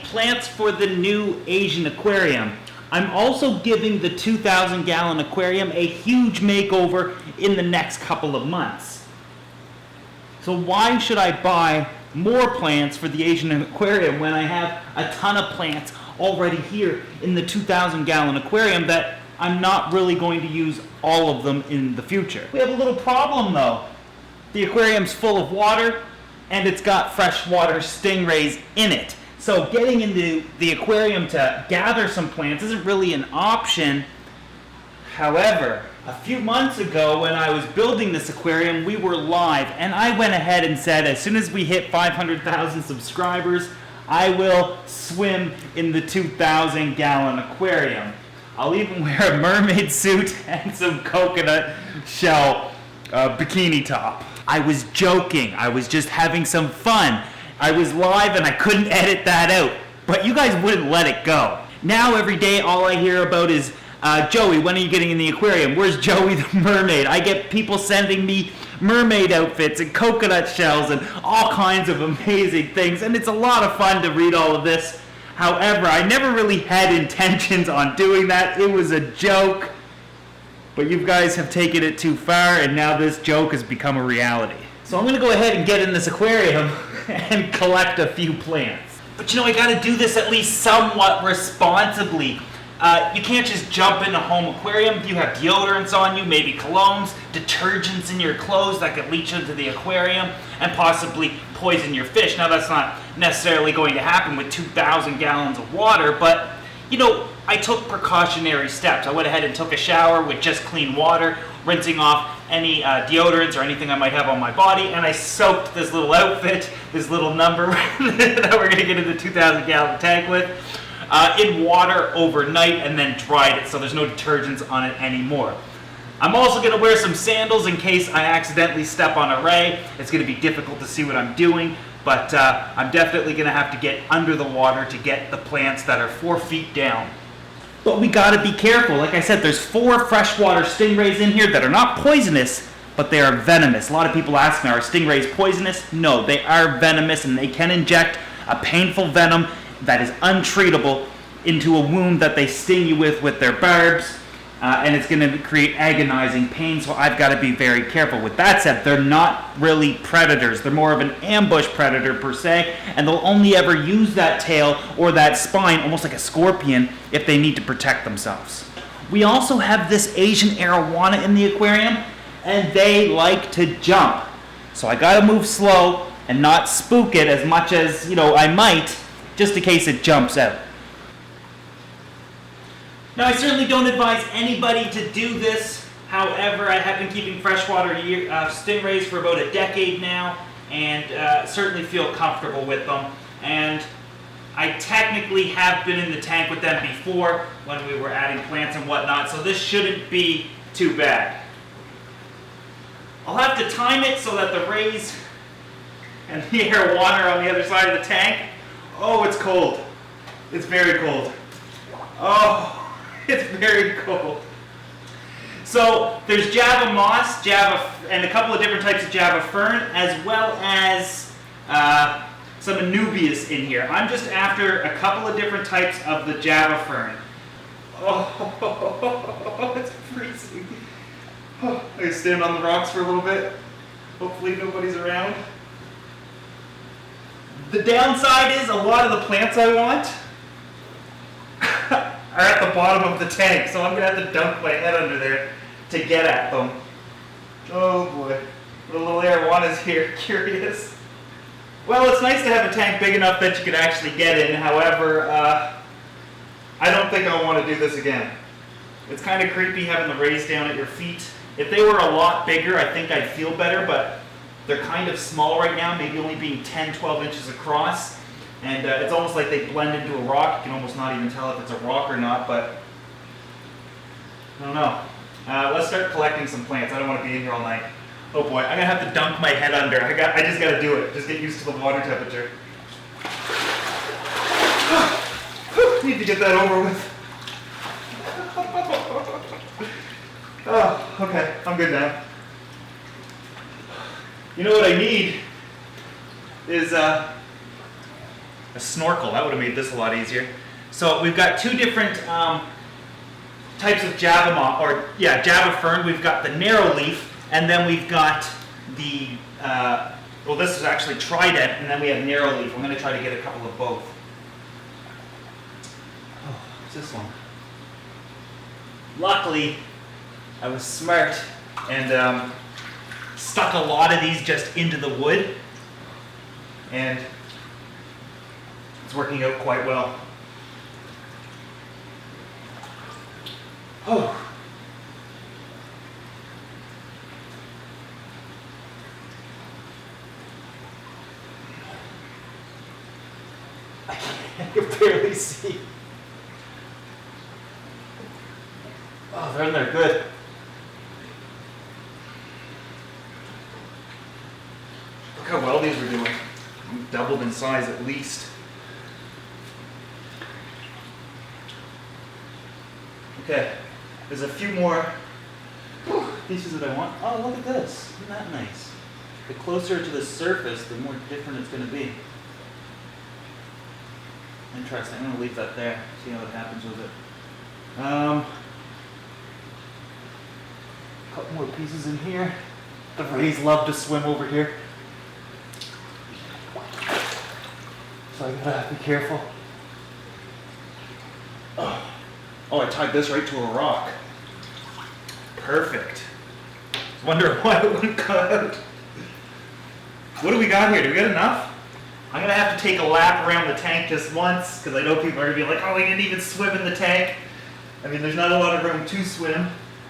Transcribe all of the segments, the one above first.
plants for the new Asian aquarium. I'm also giving the 2,000-gallon aquarium a huge makeover in the next couple of months. So why should I buy more plants for the Asian aquarium when I have a ton of plants already here in the 2,000-gallon aquarium that I'm not really going to use all of them in the future? We have a little problem though. The aquarium's full of water and it's got freshwater stingrays in it. So getting into the aquarium to gather some plants isn't really an option. However, a few months ago when I was building this aquarium, we were live, and I went ahead and said as soon as we hit 500,000 subscribers, I will swim in the 2,000-gallon aquarium. I'll even wear a mermaid suit and some coconut shell bikini top. I was joking. I was just having some fun. I was live and I couldn't edit that out, but you guys wouldn't let it go. Now every day all I hear about is, Joey, when are you getting in the aquarium? Where's Joey the mermaid? I get people sending me mermaid outfits and coconut shells and all kinds of amazing things, and it's a lot of fun to read all of this. However, I never really had intentions on doing that. It was a joke, but you guys have taken it too far, and now this joke has become a reality. So I'm going to go ahead and get in this aquarium and collect a few plants. But you know, I got to do this at least somewhat responsibly. You can't just jump in a home aquarium. You have deodorants on you, maybe colognes, detergents in your clothes that could leach into the aquarium and possibly poison your fish. Now that's not necessarily going to happen with 2,000 gallons of water, but you know, I took precautionary steps. I went ahead and took a shower with just clean water, rinsing off any deodorants or anything I might have on my body, and I soaked this little outfit, this little number that we're going to get in the 2,000-gallon tank with, in water overnight and then dried it so there's no detergents on it anymore. I'm also going to wear some sandals in case I accidentally step on a ray. It's going to be difficult to see what I'm doing, but I'm definitely going to have to get under the water to get the plants that are 4 feet down. But we got to be careful. Like I said, there's 4 freshwater stingrays in here that are not poisonous, but they are venomous. A lot of people ask me, are stingrays poisonous? No, they are venomous, and they can inject a painful venom that is untreatable into a wound that they sting you with their barbs, and it's going to create agonizing pain, so I've got to be very careful. With that said, they're not really predators. They're more of an ambush predator per se, and they'll only ever use that tail or that spine, almost like a scorpion, if they need to protect themselves. We also have this Asian arowana in the aquarium, and they like to jump. So I got to move slow and not spook it as much as, you know, I might, just in case it jumps out. Now, I certainly don't advise anybody to do this. However, I have been keeping freshwater stingrays for about a decade now, and certainly feel comfortable with them. And I technically have been in the tank with them before when we were adding plants and whatnot, so this shouldn't be too bad. I'll have to time it so that the rays and the arowana are on the other side of the tank. Oh, it's cold. It's very cold. Oh. It's very cold. So there's Java moss, and a couple of different types of Java fern, as well as some anubias in here. I'm just after a couple of different types of the Java fern. Oh, it's freezing. Oh, I can stand on the rocks for a little bit. Hopefully nobody's around. The downside is a lot of the plants I want are at the bottom of the tank, so I'm going to have to dunk my head under there to get at them. Oh boy, the little arowanas here, curious. Well, it's nice to have a tank big enough that you can actually get in. However, I don't think I want to do this again. It's kind of creepy having the rays down at your feet. If they were a lot bigger, I think I'd feel better, but they're kind of small right now, maybe only being 10, 12 inches across. And it's almost like they blend into a rock. You can almost not even tell if it's a rock or not, but I don't know. Let's start collecting some plants. I don't want to be in here all night. Oh boy, I'm going to have to dunk my head under. I just got to do it. Just get used to the water temperature. Need to get that over with. Oh, okay. I'm good now. You know what I need is a snorkel. That would have made this a lot easier. So we've got two different types of Java fern. We've got the narrow leaf, and then we've got the, well, this is actually trident, and then we have narrow leaf. I'm going to try to get a couple of both. Oh, what's this one? Luckily, I was smart and stuck a lot of these just into the wood, and it's working out quite well. Oh. I can barely see. Oh, they're in there good. Look how well these are doing. Doubled in size at least. Okay, there's a few more pieces that I want. Oh, look at this. Isn't that nice? The closer to the surface, the more different it's going to be. Interesting. I'm going to leave that there. See how it happens with it. A couple more pieces in here. The rays love to swim over here, so I gotta be careful. Oh, I tied this right to a rock. Perfect. Wonder why it wouldn't cut out. What do we got here? Do we got enough? I'm gonna have to take a lap around the tank just once, because I know people are gonna be like, oh, we didn't even swim in the tank. I mean, there's not a lot of room to swim.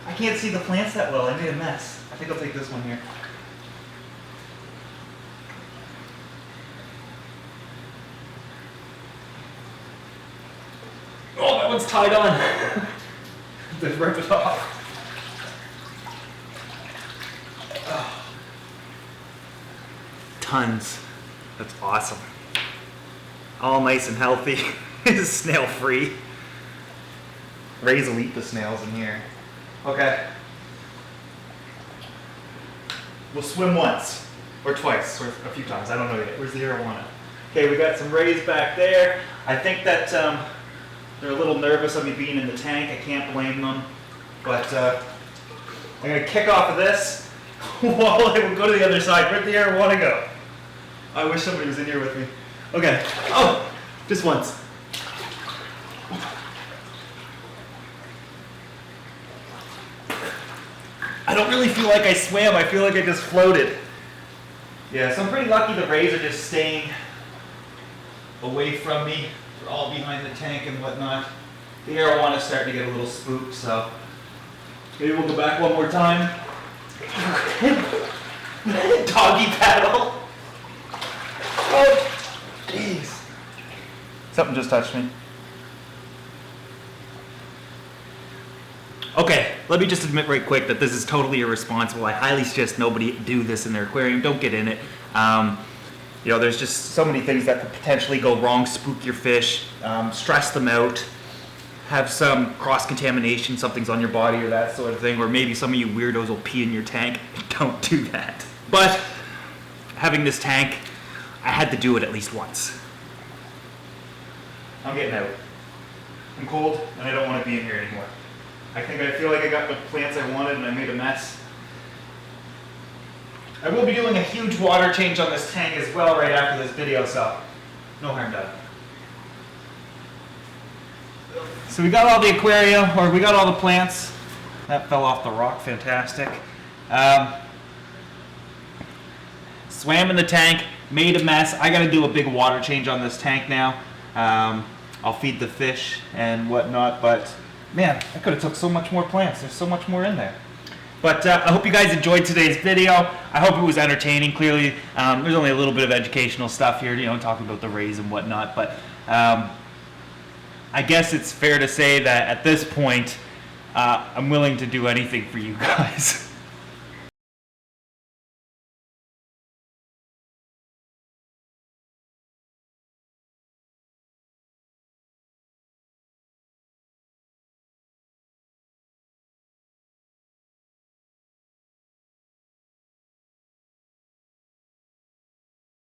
I can't see the plants that well. I made a mess. I think I'll take this one here. Oh, that one's tied on. Just rip it off. Oh. Tons. That's awesome. All nice and healthy. It's snail free. Rays will eat the snails in here. Okay. We'll swim once, or twice, or a few times. I don't know yet. Where's the arowana? Okay, we got some rays back there. I think that they're a little nervous of me being in the tank. I can't blame them. But I'm going to kick off of this while I will go to the other side. Where'd the arowana go? I wish somebody was in here with me. Okay. Oh, just once. I don't really feel like I swam. I feel like I just floated. Yeah, so I'm pretty lucky the rays are just staying away from me. They're all behind the tank and whatnot. The arowana is starting to get a little spooked, so maybe we'll go back one more time. Doggy paddle. Oh, jeez. Something just touched me. Okay, let me just admit right quick that this is totally irresponsible. I highly suggest nobody do this in their aquarium. Don't get in it. You know, there's just so many things that could potentially go wrong, spook your fish, stress them out, have some cross-contamination, something's on your body or that sort of thing, or maybe some of you weirdos will pee in your tank. Don't do that. But having this tank, I had to do it at least once. I'm getting out. I'm cold, and I don't want to be in here anymore. I feel like I got the plants I wanted and I made a mess. I will be doing a huge water change on this tank as well right after this video, so no harm done. So we got all the aquarium, or we got all the plants. That fell off the rock, fantastic. Swam in the tank, made a mess. I gotta do a big water change on this tank now. I'll feed the fish and whatnot, but man, I could have took so much more plants. There's so much more in there. But I hope you guys enjoyed today's video. I hope it was entertaining. Clearly, there's only a little bit of educational stuff here, you know, talking about the rays and whatnot. But I guess it's fair to say that at this point, I'm willing to do anything for you guys.